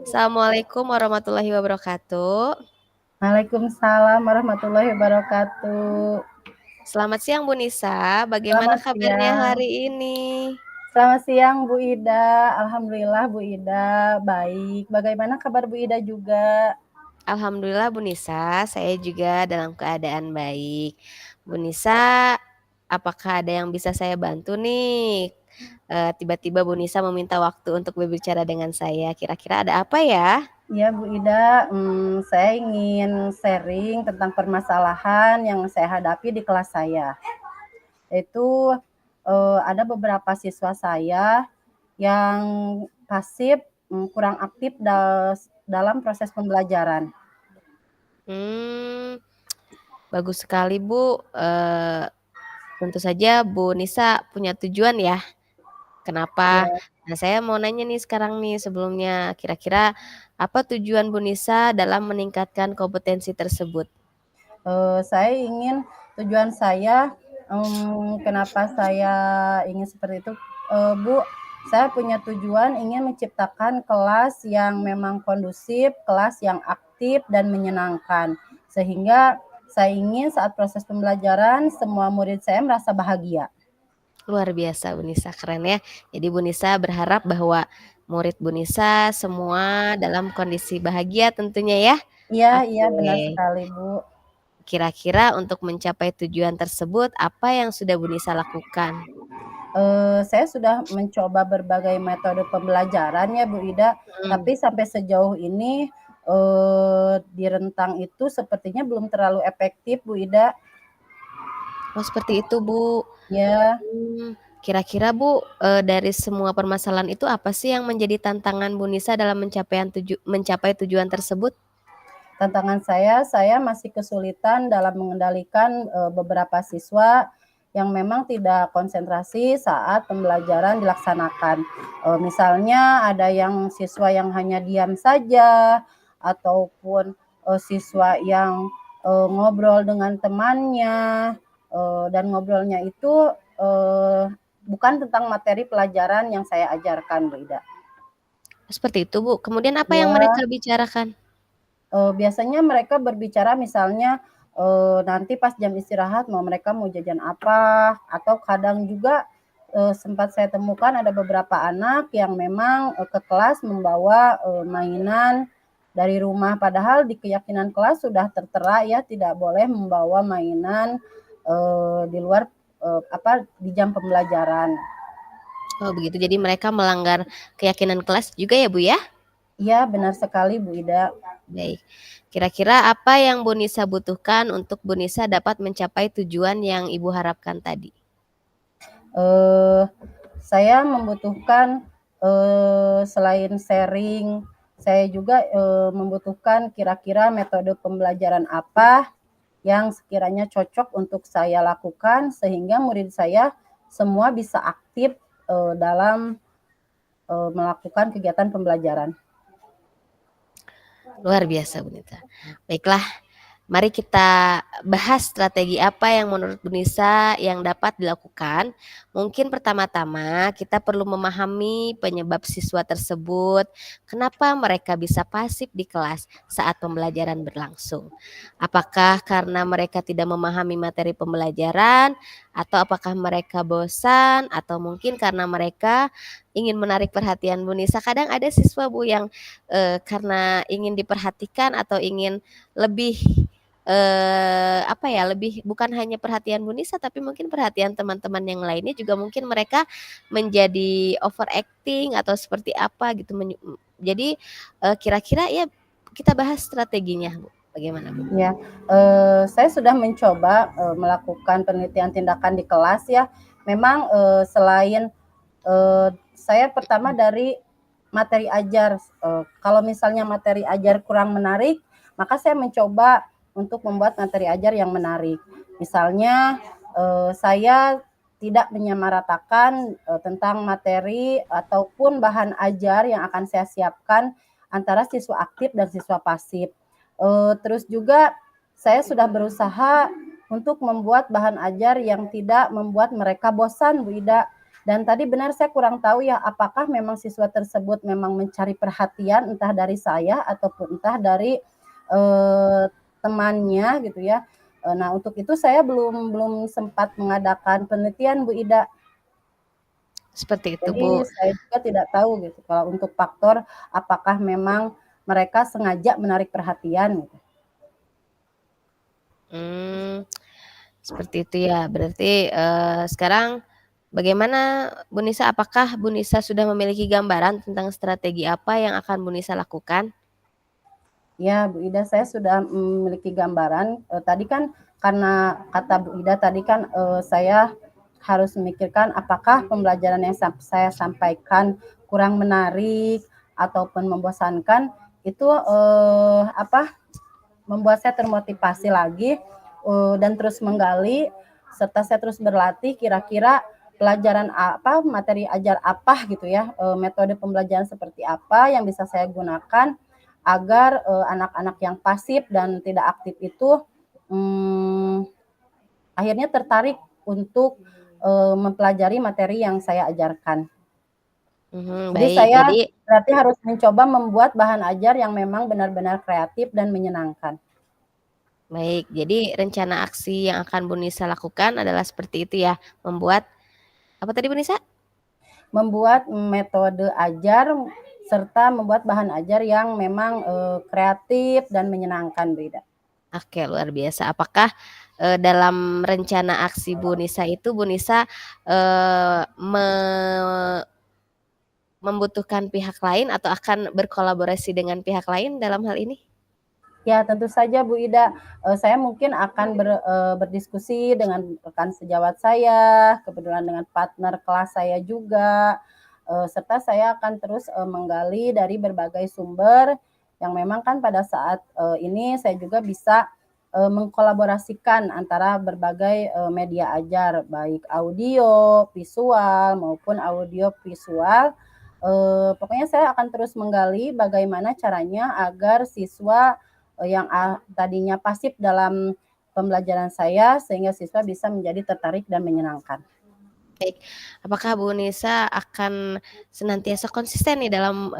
Assalamualaikum warahmatullahi wabarakatuh. Waalaikumsalam warahmatullahi wabarakatuh. Selamat siang Bu Nisa, bagaimana Selamat kabarnya siang. hari ini? Selamat siang Bu Ida. Alhamdulillah Bu Ida baik. Bagaimana kabar Bu Ida juga? Alhamdulillah Bu Nisa, saya juga dalam keadaan baik. Bu Nisa, apakah ada yang bisa saya bantu nih? Tiba-tiba Bu Nisa meminta waktu untuk berbicara dengan saya. Kira-kira ada apa ya? Ya Bu Ida, saya ingin sharing tentang permasalahan yang saya hadapi di kelas saya. Itu ada beberapa siswa saya yang pasif, kurang aktif dalam proses pembelajaran. Hmm, bagus sekali Bu. Tentu saja Bu Nisa punya tujuan ya. Kenapa? Ya. Nah, saya mau nanya nih sekarang nih sebelumnya, kira-kira apa tujuan Bu Nisa dalam meningkatkan kompetensi tersebut? Saya ingin tujuan saya, kenapa saya ingin seperti itu, Bu, saya punya tujuan ingin menciptakan kelas yang memang kondusif, kelas yang aktif dan menyenangkan. Sehingga saya ingin saat proses pembelajaran semua murid saya merasa bahagia. Luar biasa Bu Nisa, keren ya. Jadi Bu Nisa berharap bahwa murid Bu Nisa semua dalam kondisi bahagia tentunya ya. Iya iya, benar Oke, sekali, Bu. kira-kira untuk mencapai tujuan tersebut apa yang sudah Bu Nisa lakukan? Saya sudah mencoba berbagai metode pembelajaran ya Bu Ida, Mhm. tapi sampai sejauh ini, di rentang itu sepertinya belum terlalu efektif Bu Ida. Oh seperti itu Bu. Ya, Kira-kira Bu, dari semua permasalahan itu apa sih yang menjadi tantangan Bu Nisa dalam mencapai tujuan tersebut? tantangan saya masih kesulitan dalam mengendalikan, beberapa siswa yang memang tidak konsentrasi saat pembelajaran dilaksanakan. Misalnya ada yang siswa yang hanya diam saja, ataupun, siswa yang, ngobrol dengan temannya, dan ngobrolnya itu, bukan tentang materi pelajaran yang saya ajarkan, Bu Ida. Seperti itu Bu, kemudian apa yang mereka Ya. bicarakan? Biasanya mereka berbicara misalnya, nanti pas jam istirahat mereka mau jajan apa, atau kadang juga, sempat saya temukan ada beberapa anak yang memang, ke kelas membawa, mainan dari rumah. Padahal di keyakinan kelas sudah tertera ya tidak boleh membawa mainan, di luar, di jam pembelajaran. Oh begitu, jadi mereka melanggar keyakinan kelas juga ya Bu ya? Iya benar sekali Bu Ida. Baik, kira-kira apa yang Bu Nisa butuhkan untuk Bu Nisa dapat mencapai tujuan yang Ibu harapkan tadi? Eee, saya membutuhkan, selain sharing, saya juga, membutuhkan kira-kira metode pembelajaran apa yang sekiranya cocok untuk saya lakukan sehingga murid saya semua bisa aktif, dalam, melakukan kegiatan pembelajaran. Luar biasa Bu Nisa. Baiklah, mari kita bahas strategi apa yang menurut Bu Nisa yang dapat dilakukan. Mungkin pertama-tama kita perlu memahami penyebab siswa tersebut, kenapa mereka bisa pasif di kelas saat pembelajaran berlangsung. Apakah karena mereka tidak memahami materi pembelajaran, atau apakah mereka bosan, atau mungkin karena mereka ingin menarik perhatian Bu Nisa. Kadang ada siswa Bu yang karena ingin diperhatikan atau ingin lebih apa ya, lebih bukan hanya perhatian Bu Nisa, tapi mungkin perhatian teman-teman yang lainnya juga mungkin mereka menjadi overacting atau seperti apa gitu jadi, kira-kira ya kita bahas strateginya Bu, bagaimana Bu? Ya, saya sudah mencoba, melakukan penelitian tindakan di kelas ya. Memang, selain, saya pertama dari materi ajar, kalau misalnya materi ajar kurang menarik, maka saya mencoba untuk membuat materi ajar yang menarik. Misalnya, saya tidak menyamaratakan, tentang materi ataupun bahan ajar yang akan saya siapkan antara siswa aktif dan siswa pasif. Terus juga saya sudah berusaha untuk membuat bahan ajar yang tidak membuat mereka bosan, Bu Ida. Dan tadi benar saya kurang tahu ya, apakah memang siswa tersebut memang mencari perhatian entah dari saya ataupun entah dari, temannya gitu ya. Nah untuk itu saya belum belum sempat mengadakan penelitian Bu Ida. Seperti itu, Jadi Bu. saya juga tidak tahu gitu kalau untuk faktor apakah memang mereka sengaja menarik perhatian gitu. Seperti itu ya. Berarti, sekarang bagaimana Bu Nisa, apakah Bu Nisa sudah memiliki gambaran tentang strategi apa yang akan Bu Nisa lakukan? Ya, Bu Ida, saya sudah memiliki gambaran. Tadi kan karena kata Bu Ida tadi kan saya harus memikirkan apakah pembelajaran yang saya sampaikan kurang menarik ataupun membosankan, itu membuat saya termotivasi lagi dan terus menggali serta saya terus berlatih kira-kira pelajaran apa, materi ajar apa gitu ya, metode pembelajaran seperti apa yang bisa saya gunakan agar anak-anak yang pasif dan tidak aktif itu akhirnya tertarik untuk mempelajari materi yang saya ajarkan. Jadi Baik. saya Jadi berarti harus mencoba membuat bahan ajar yang memang benar-benar kreatif dan menyenangkan. baik. Jadi rencana aksi yang akan Bu Nisa lakukan adalah seperti itu ya, membuat apa tadi Bu Nisa? Membuat metode ajar serta membuat bahan ajar yang memang kreatif dan menyenangkan, Bu Ida. Oke, luar biasa. Apakah, dalam rencana aksi Bu Nisa itu Bu Nisa, membutuhkan pihak lain atau akan berkolaborasi dengan pihak lain dalam hal ini? Ya, tentu saja Bu Ida, saya mungkin akan berdiskusi dengan rekan sejawat saya, kebetulan dengan partner kelas saya juga, serta saya akan terus menggali dari berbagai sumber yang memang kan pada saat ini saya juga bisa mengkolaborasikan antara berbagai media ajar, baik audio, visual maupun audio visual. Pokoknya saya akan terus menggali bagaimana caranya agar siswa yang tadinya pasif dalam pembelajaran saya sehingga siswa bisa menjadi tertarik dan menyenangkan. Baik. Apakah Bu Nisa akan senantiasa konsisten nih dalam,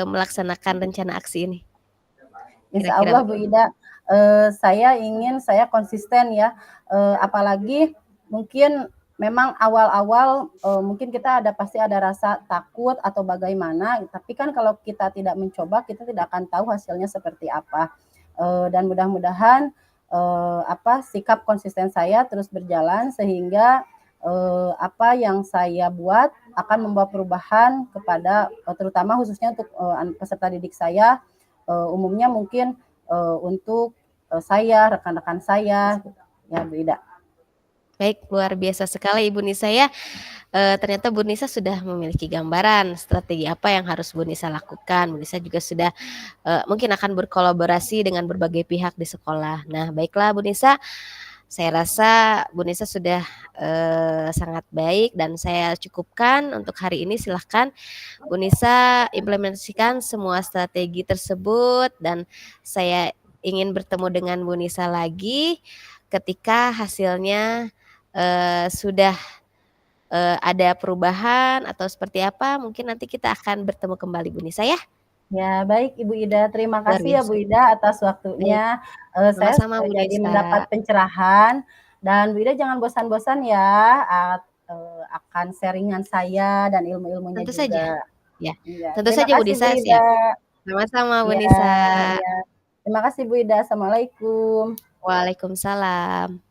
melaksanakan rencana aksi ini? Insya Kira-kira Allah Bu Ida, saya konsisten ya, apalagi mungkin memang awal-awal mungkin kita pasti ada rasa takut atau bagaimana, tapi kan kalau kita tidak mencoba kita tidak akan tahu hasilnya seperti apa. Dan mudah-mudahan sikap konsisten saya terus berjalan sehingga apa yang saya buat akan membawa perubahan kepada terutama khususnya untuk peserta didik saya. Umumnya mungkin untuk saya, rekan-rekan saya, ya Bu Ida. Baik, luar biasa sekali Ibu Nisa ya. Ternyata Bu Nisa sudah memiliki gambaran strategi apa yang harus Bu Nisa lakukan. Bu Nisa juga sudah mungkin akan berkolaborasi dengan berbagai pihak di sekolah. Nah, baiklah Bu Nisa, saya rasa Bu Nisa sudah sangat baik dan saya cukupkan untuk hari ini. Silahkan Bu Nisa implementasikan semua strategi tersebut dan saya ingin bertemu dengan Bu Nisa lagi ketika hasilnya sudah ada perubahan atau seperti apa, mungkin nanti kita akan bertemu kembali Bu Nisa ya. Ya, baik Ibu Ida. Terima Luar kasih ya Bu biasa. Ida atas Baik, waktunya. Saya sama-sama Bu jadi Nisa. mendapat pencerahan dan Bu Ida jangan bosan-bosan ya akan sharingan saya dan ilmu-ilmunya Tentu saja. juga. Ya, Ya, tentu terima saja Bu kasih Bu Nisa, siap. Ida. Sama-sama Bu Ya, Nisa. ya. Terima kasih Bu Ida. Assalamualaikum. Waalaikumsalam.